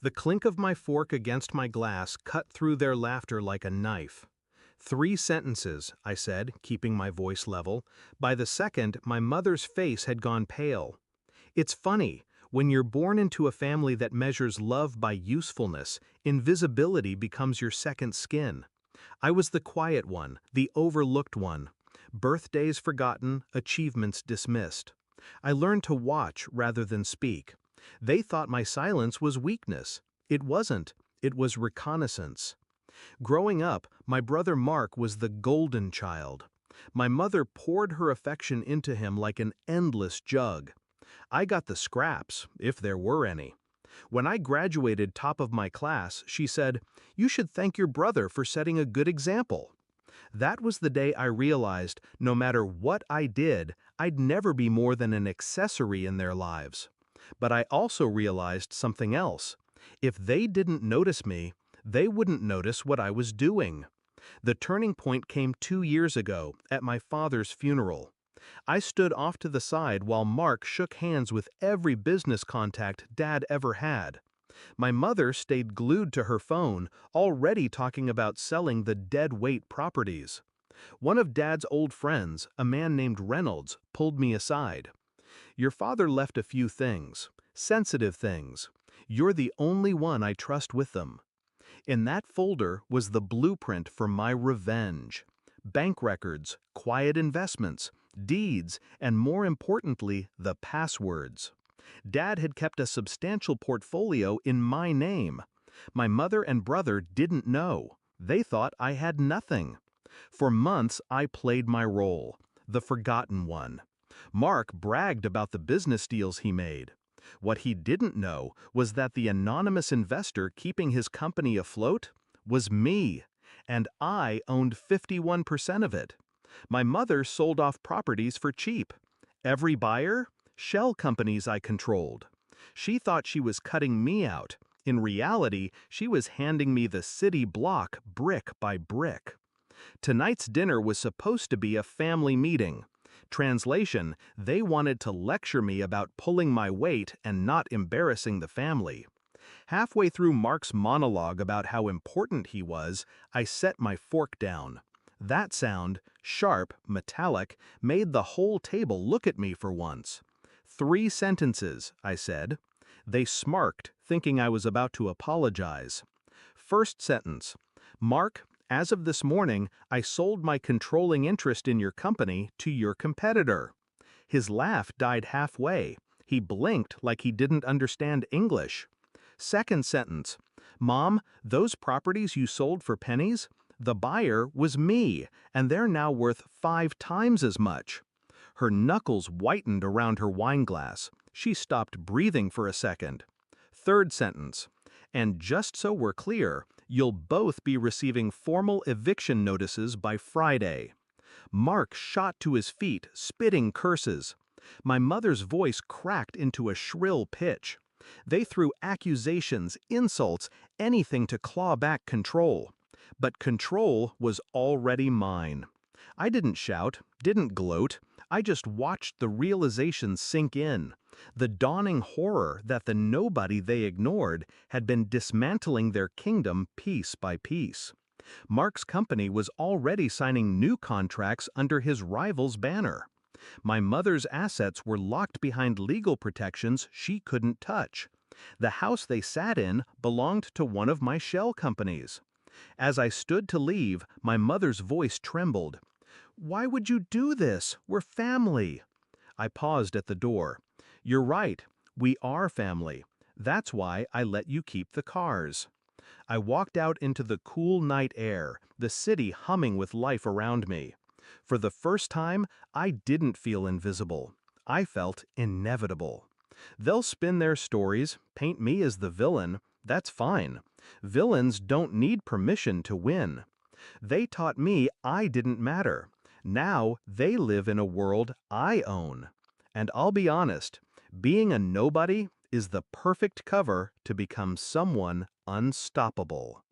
The clink of my fork against my glass cut through their laughter like a knife. 3 sentences, I said, keeping my voice level. By the second, my mother's face had gone pale. It's funny, when you're born into a family that measures love by usefulness, invisibility becomes your second skin. I was the quiet one, the overlooked one. Birthdays forgotten, achievements dismissed. I learned to watch rather than speak. They thought my silence was weakness. It wasn't. It was reconnaissance. Growing up, my brother Mark was the golden child. My mother poured her affection into him like an endless jug. I got the scraps, if there were any. When I graduated top of my class, she said, "You should thank your brother for setting a good example." That was the day I realized no matter what I did, I'd never be more than an accessory in their lives. But I also realized something else. If they didn't notice me, they wouldn't notice what I was doing. The turning point came 2 years ago, at my father's funeral. I stood off to the side while Mark shook hands with every business contact Dad ever had. My mother stayed glued to her phone, already talking about selling the dead-weight properties. One of Dad's old friends, a man named Reynolds, pulled me aside. "Your father left a few things, sensitive things. You're the only one I trust with them." In that folder was the blueprint for my revenge. Bank records, quiet investments, deeds, and more importantly, the passwords. Dad had kept a substantial portfolio in my name. My mother and brother didn't know. They thought I had nothing. For months, I played my role, the forgotten one. Mark bragged about the business deals he made. What he didn't know was that the anonymous investor keeping his company afloat was me, and I owned 51% of it. My mother sold off properties for cheap. Every buyer? Shell companies I controlled. She thought she was cutting me out. In reality, she was handing me the city block brick by brick. Tonight's dinner was supposed to be a family meeting. Translation, they wanted to lecture me about pulling my weight and not embarrassing the family. Halfway through Mark's monologue about how important he was, I set my fork down. That sound, sharp, metallic, made the whole table look at me for once. 3 sentences, I said. They smirked, thinking I was about to apologize. First sentence, "Mark, as of this morning, I sold my controlling interest in your company to your competitor." His laugh died halfway. He blinked like he didn't understand English. Second sentence, "Mom, those properties you sold for pennies? The buyer was me, and they're now worth 5 times as much." Her knuckles whitened around her wine glass. She stopped breathing for a second. Third sentence, "And just so we're clear, you'll both be receiving formal eviction notices by Friday." Mark shot to his feet, spitting curses. My mother's voice cracked into a shrill pitch. They threw accusations, insults, anything to claw back control. But control was already mine. I didn't shout, didn't gloat. I just watched the realization sink in. The dawning horror that the nobody they ignored had been dismantling their kingdom piece by piece. Mark's company was already signing new contracts under his rival's banner. My mother's assets were locked behind legal protections she couldn't touch. The house they sat in belonged to one of my shell companies. As I stood to leave, my mother's voice trembled. "Why would you do this? We're family." I paused at the door. "You're right. We are family. That's why I let you keep the cars." I walked out into the cool night air, the city humming with life around me. For the first time, I didn't feel invisible. I felt inevitable. They'll spin their stories, paint me as the villain. That's fine. Villains don't need permission to win. They taught me I didn't matter. Now they live in a world I own. And I'll be honest, being a nobody is the perfect cover to become someone unstoppable.